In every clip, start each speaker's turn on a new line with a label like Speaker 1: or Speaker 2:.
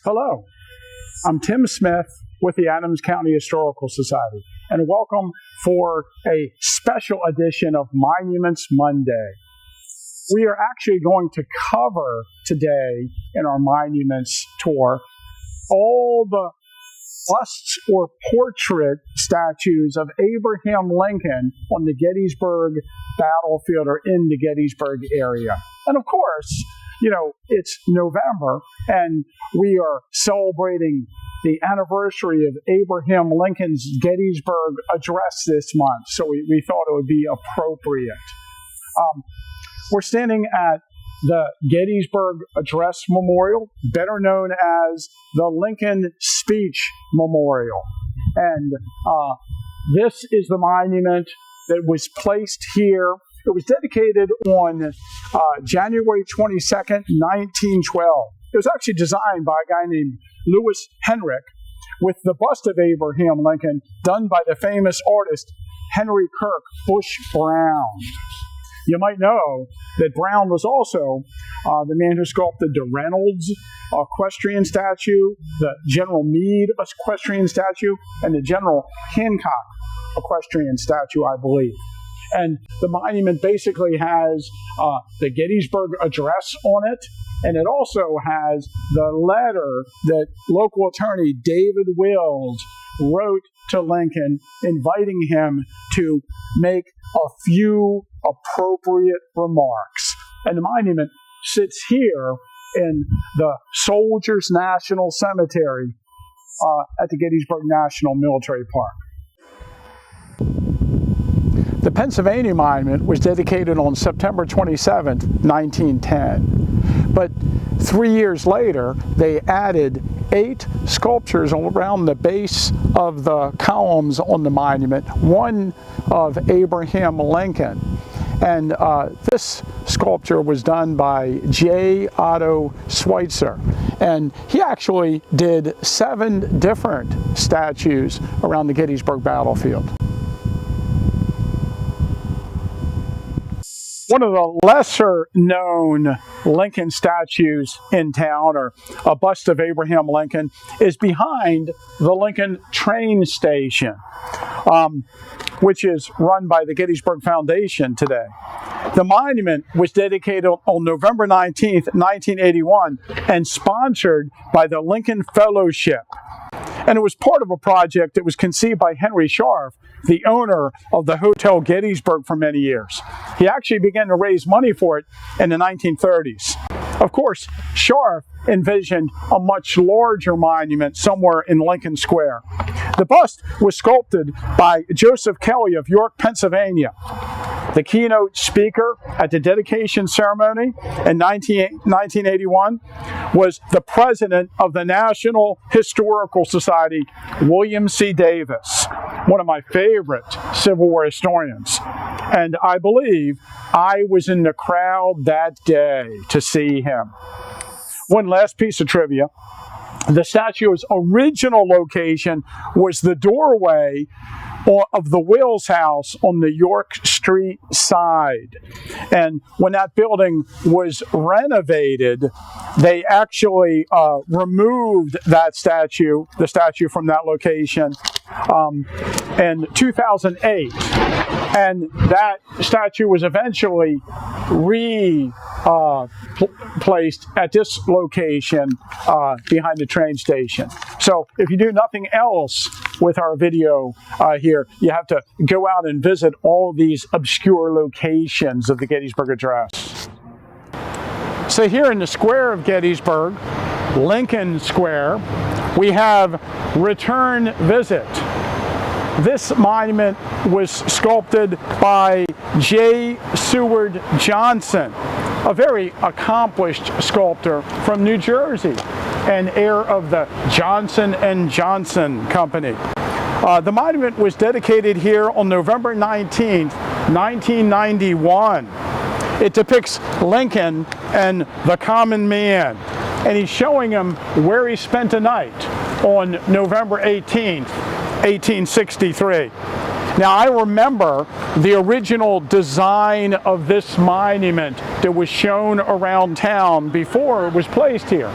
Speaker 1: Hello, I'm Tim Smith with the Adams County Historical Society, and welcome for a special edition of Monuments Monday. We are actually going to cover today in our Monuments tour all the busts or portrait statues of Abraham Lincoln on the Gettysburg Battlefield or in the Gettysburg area. And of course, it's November, and we are celebrating the anniversary of Abraham Lincoln's Gettysburg Address this month, so we thought it would be appropriate. We're standing at the Gettysburg Address Memorial, better known as the Lincoln Speech Memorial. And this is the monument that was placed here. It was dedicated on January 22nd, 1912. It was actually designed by a guy named Lewis Henrik, with the bust of Abraham Lincoln done by the famous artist Henry Kirk Bush Brown. You might know that Brown was also the man who sculpted the Reynolds equestrian statue, the General Meade equestrian statue, and the General Hancock equestrian statue, I believe. And the monument basically has the Gettysburg Address on it, and it also has the letter that local attorney David Wills wrote to Lincoln, inviting him to make a few appropriate remarks. And the monument sits here in the Soldiers National Cemetery at the Gettysburg National Military Park. The Pennsylvania Monument was dedicated on September 27, 1910. But 3 years later, they added 8 sculptures around the base of the columns on the monument, one of Abraham Lincoln. And this sculpture was done by J. Otto Schweitzer. And he actually did 7 different statues around the Gettysburg Battlefield. One of the lesser known Lincoln statues in town, or a bust of Abraham Lincoln, is behind the Lincoln train station, which is run by the Gettysburg Foundation today. The monument was dedicated on November 19th, 1981, and sponsored by the Lincoln Fellowship. And it was part of a project that was conceived by Henry Scharf, the owner of the Hotel Gettysburg, for many years. He actually began to raise money for it in the 1930s. Of course, Scharf envisioned a much larger monument somewhere in Lincoln Square. The bust was sculpted by Joseph Kelly of York, Pennsylvania. The keynote speaker at the dedication ceremony in 1981 was the president of the National Historical Society, William C. Davis, one of my favorite Civil War historians. And I believe I was in the crowd that day to see him. One last piece of trivia. The statue's original location was the doorway of the Wills house on the York Street side. And when that building was renovated, they actually removed that statue, the statue from that location, in 2008. And that statue was eventually placed at this location behind the train station. So if you do nothing else with our video here, you have to go out and visit all these obscure locations of the Gettysburg Address. So here in the square of Gettysburg, Lincoln Square, we have Return Visit. This monument was sculpted by J. Seward Johnson, a very accomplished sculptor from New Jersey, and heir of the Johnson & Johnson Company. The monument was dedicated here on November 19th, 1991. It depicts Lincoln and the common man, and he's showing him where he spent a night on November 18th, 1863. Now, I remember the original design of this monument that was shown around town before it was placed here.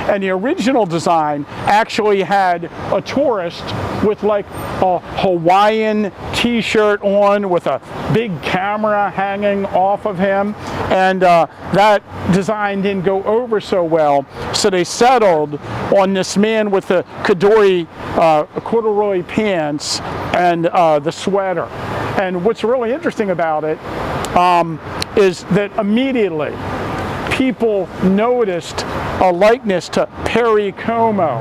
Speaker 1: And the original design actually had a tourist with like a Hawaiian t-shirt on with a big camera hanging off of him, and that design didn't go over so well, so they settled on this man with the corduroy pants and the sweater. And what's really interesting about it is that immediately people noticed a likeness to Perry Como.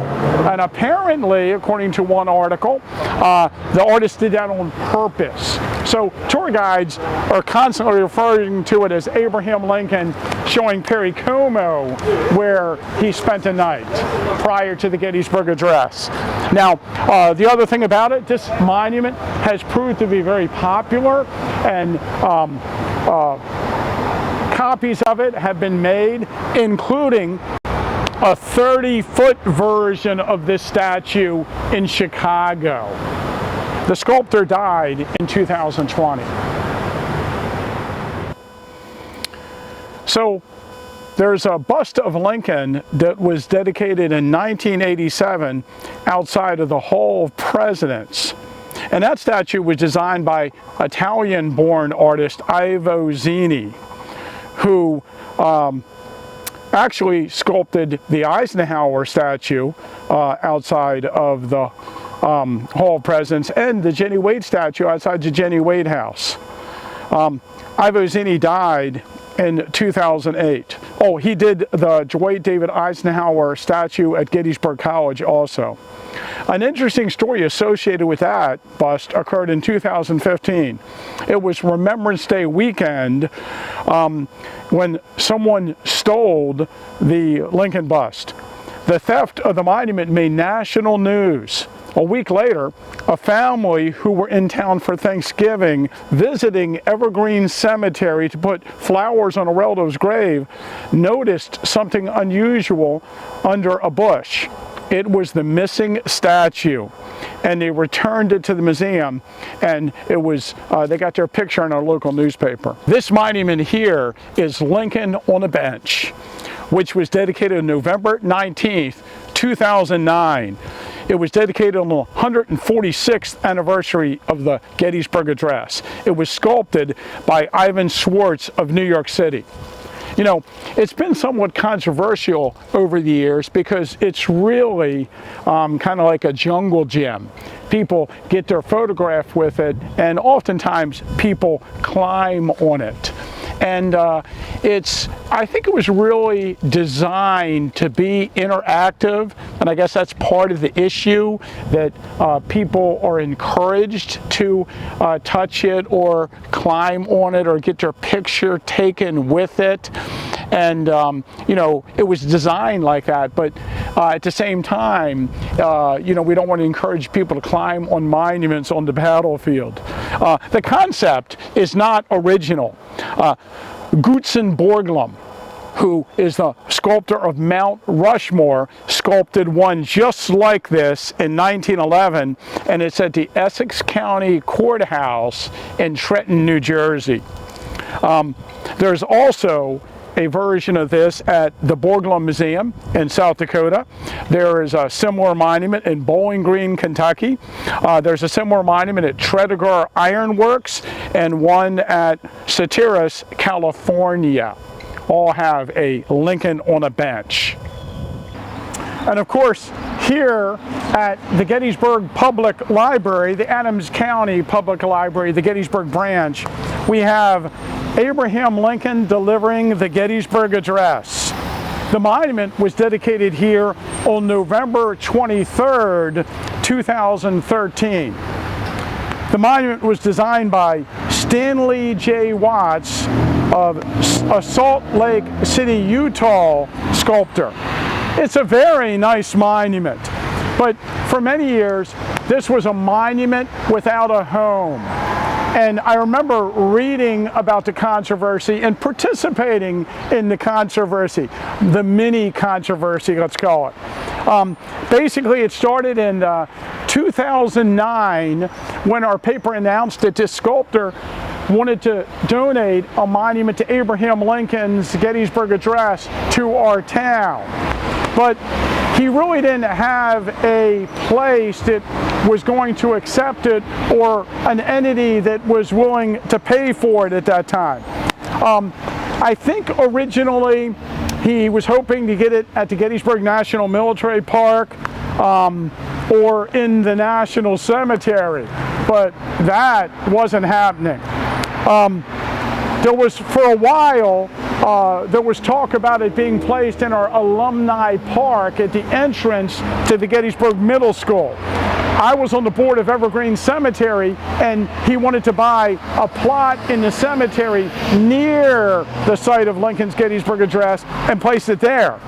Speaker 1: And apparently, according to one article, the artist did that on purpose. So tour guides are constantly referring to it as Abraham Lincoln showing Perry Como where he spent the night prior to the Gettysburg Address. Now, the other thing about it, this monument has proved to be very popular, and copies of it have been made, including a 30-foot version of this statue in Chicago. The sculptor died in 2020. So there's a bust of Lincoln that was dedicated in 1987 outside of the Hall of Presidents. And that statue was designed by Italian-born artist Ivo Zini, who actually sculpted the Eisenhower statue outside of the Hall of Presidents, and the Jenny Wade statue outside the Jenny Wade House. Ivo Zini died in 2008. Oh, he did the Dwight David Eisenhower statue at Gettysburg College also. An interesting story associated with that bust occurred in 2015. It was Remembrance Day weekend when someone stole the Lincoln bust. The theft of the monument made national news. A week later, a family who were in town for Thanksgiving visiting Evergreen Cemetery to put flowers on a relative's grave noticed something unusual under a bush. It was the missing statue, and they returned it to the museum, and it was they got their picture in our local newspaper. This monument here is Lincoln on a Bench, which was dedicated on November 19th, 2009. It was dedicated on the 146th anniversary of the Gettysburg Address. It was sculpted by Ivan Schwartz of New York City. You know, it's been somewhat controversial over the years because it's really kind of like a jungle gym. People get their photograph with it, and oftentimes people climb on it. And I think it was really designed to be interactive, and I guess that's part of the issue, that people are encouraged to touch it or climb on it or get their picture taken with it. And you know, it was designed like that, but at the same time, you know, we don't want to encourage people to climb on monuments on the battlefield. The concept is not original. Gutzon Borglum, who is the sculptor of Mount Rushmore, sculpted one just like this in 1911, and it's at the Essex County Courthouse in Trenton, New Jersey. There's also a version of this at the Borglum Museum in South Dakota. There is a similar monument in Bowling Green, Kentucky. There's a similar monument at Tredegar Iron Works, and one at Satiris, California. All have a Lincoln on a bench. And of course, here at the Gettysburg Public Library, the Adams County Public Library, the Gettysburg branch, we have Abraham Lincoln delivering the Gettysburg Address. The monument was dedicated here on November 23rd, 2013. The monument was designed by Stanley J. Watts of a Salt Lake City, Utah sculptor. It's a very nice monument, but for many years this was a monument without a home. And I remember reading about the controversy and participating in the controversy, the mini controversy, let's call it. Basically, it started in 2009 when our paper announced that this sculptor wanted to donate a monument to Abraham Lincoln's Gettysburg Address to our town. but he really didn't have a place that was going to accept it or an entity that was willing to pay for it at that time. I think originally he was hoping to get it at the Gettysburg National Military Park or in the National Cemetery, but that wasn't happening. There was, for a while, there was talk about it being placed in our alumni park at the entrance to the Gettysburg Middle School. I was on the board of Evergreen Cemetery, and he wanted to buy a plot in the cemetery near the site of Lincoln's Gettysburg Address and place it there.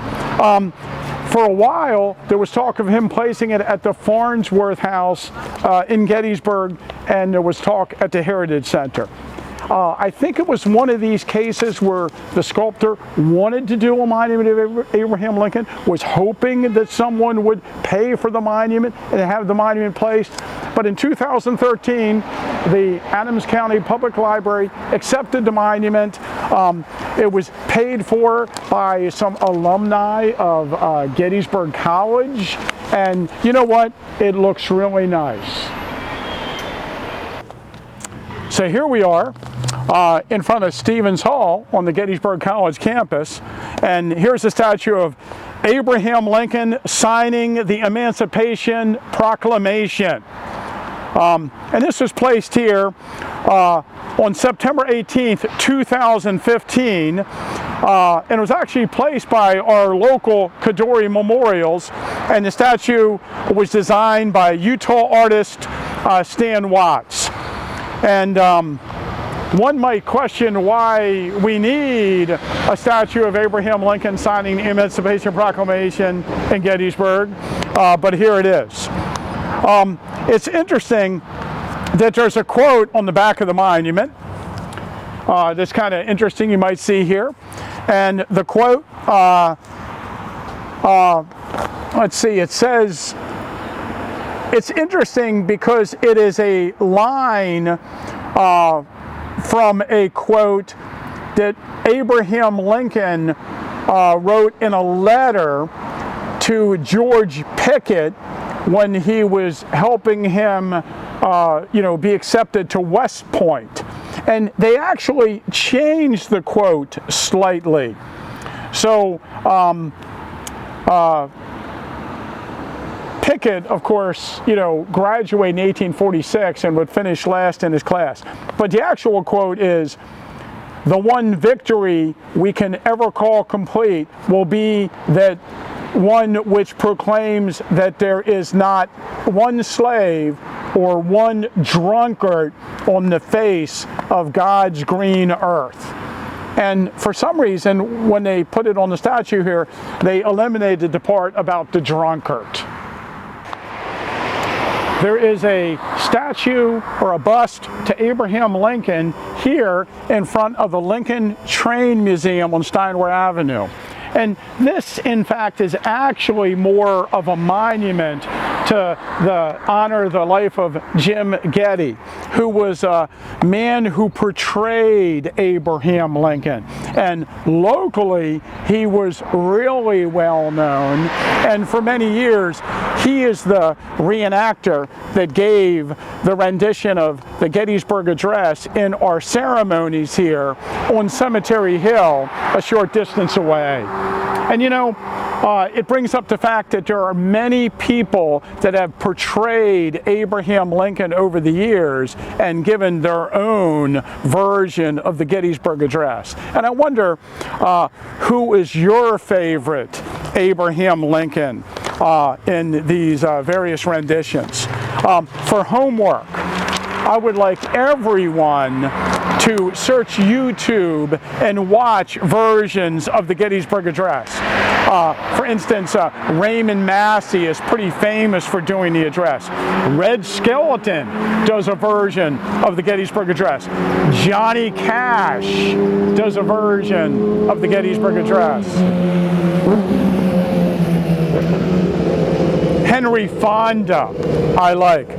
Speaker 1: For a while, there was talk of him placing it at the Farnsworth House in Gettysburg, and there was talk at the Heritage Center. I think it was one of these cases where the sculptor wanted to do a monument of Abraham Lincoln, was hoping that someone would pay for the monument and have the monument placed. But in 2013, the Adams County Public Library accepted the monument. It was paid for by some alumni of Gettysburg College, and you know what? It looks really nice. So here we are in front of Stevens Hall on the Gettysburg College campus, and here's a statue of Abraham Lincoln signing the Emancipation Proclamation. And this was placed here on September 18th, 2015, and it was actually placed by our local Kadori Memorials, and the statue was designed by Utah artist Stan Watts. And one might question why we need a statue of Abraham Lincoln signing the Emancipation Proclamation in Gettysburg, but here it is. It's interesting that there's a quote on the back of the monument that's kind of interesting, you might see here. And the quote, let's see, it says, it's interesting because it is a line from a quote that Abraham Lincoln wrote in a letter to George Pickett when he was helping him, be accepted to West Point. And they actually changed the quote slightly. So, Pickett, of course, graduated in 1846 and would finish last in his class. But the actual quote is, "The one victory we can ever call complete will be that one which proclaims that there is not one slave or one drunkard on the face of God's green earth." And for some reason, when they put it on the statue here, they eliminated the part about the drunkard. There is a statue or a bust to Abraham Lincoln here in front of the Lincoln Train Museum on Steinway Avenue. And this, in fact, is actually more of a monument to honor the life of Jim Getty, who was a man who portrayed Abraham Lincoln. And locally, he was really well known. And for many years, he is the reenactor that gave the rendition of the Gettysburg Address in our ceremonies here on Cemetery Hill, a short distance away. And it brings up the fact that there are many people that have portrayed Abraham Lincoln over the years and given their own version of the Gettysburg Address. And I wonder who is your favorite Abraham Lincoln in these various renditions. For homework, I would like everyone to search YouTube and watch versions of the Gettysburg Address. For instance, Raymond Massey is pretty famous for doing the address. Red Skeleton does a version of the Gettysburg Address. Johnny Cash does a version of the Gettysburg Address. Henry Fonda, I like.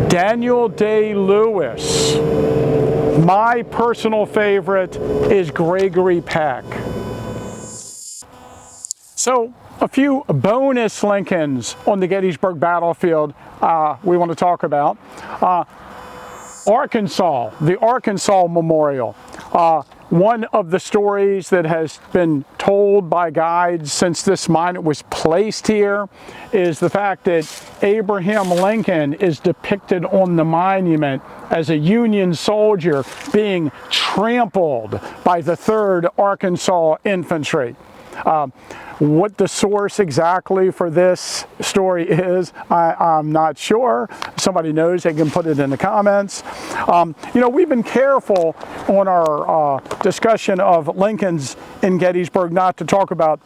Speaker 1: Daniel Day-Lewis. My personal favorite is Gregory Peck. So A few bonus Lincolns on the Gettysburg Battlefield we want to talk about. Arkansas, the Arkansas Memorial. One of the stories that has been told by guides since this monument was placed here is the fact that Abraham Lincoln is depicted on the monument as a Union soldier being trampled by the 3rd Arkansas Infantry. What the source exactly for this story is, I'm not sure. Somebody knows, they can put it in the comments. You know, we've been careful on our discussion of Lincolns in Gettysburg not to talk about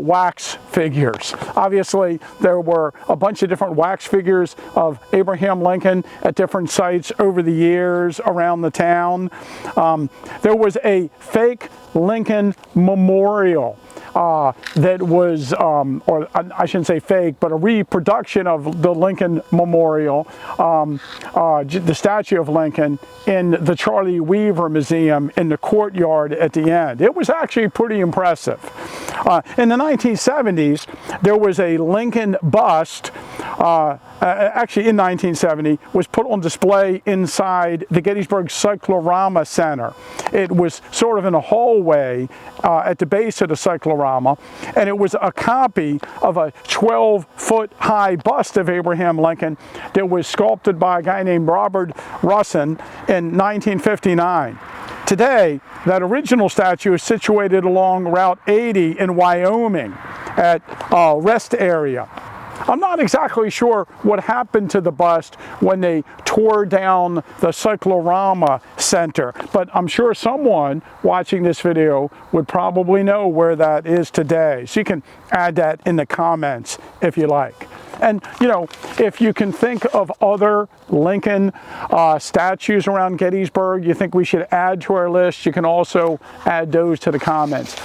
Speaker 1: wax figures. Obviously, there were a bunch of different wax figures of Abraham Lincoln at different sites over the years around the town. There was a fake Lincoln memorial that was, or I shouldn't say fake, but a reproduction of the Lincoln Memorial, the statue of Lincoln, in the Charlie Weaver Museum in the courtyard at the end. It was actually pretty impressive. In the 1970s, there was a Lincoln bust, actually in 1970, was put on display inside the Gettysburg Cyclorama Center. It was sort of in a hallway at the base of the cyclorama, and it was a copy of a 12-foot high bust of Abraham Lincoln that was sculpted by a guy named Robert Russin in 1959. Today, that original statue is situated along Route 80 in Wyoming at Rest Area. I'm not exactly sure what happened to the bust when they tore down the Cyclorama Center, but I'm sure someone watching this video would probably know where that is today. So you can add that in the comments if you like. And, you know, if you can think of other Lincoln statues around Gettysburg you think we should add to our list, you can also add those to the comments.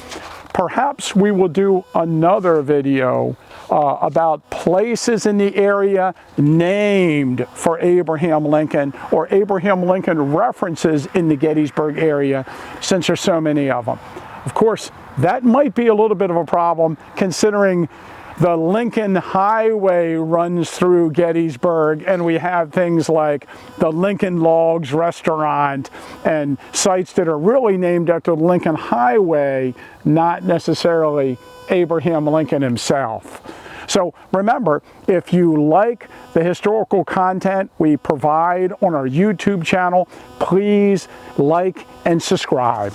Speaker 1: Perhaps we will do another video about places in the area named for Abraham Lincoln, or Abraham Lincoln references in the Gettysburg area, since there's so many of them. Of course, that might be a little bit of a problem considering the Lincoln Highway runs through Gettysburg, and we have things like the Lincoln Logs restaurant and sites that are really named after the Lincoln Highway, not necessarily Abraham Lincoln himself. So remember, if you like the historical content we provide on our YouTube channel, please like and subscribe.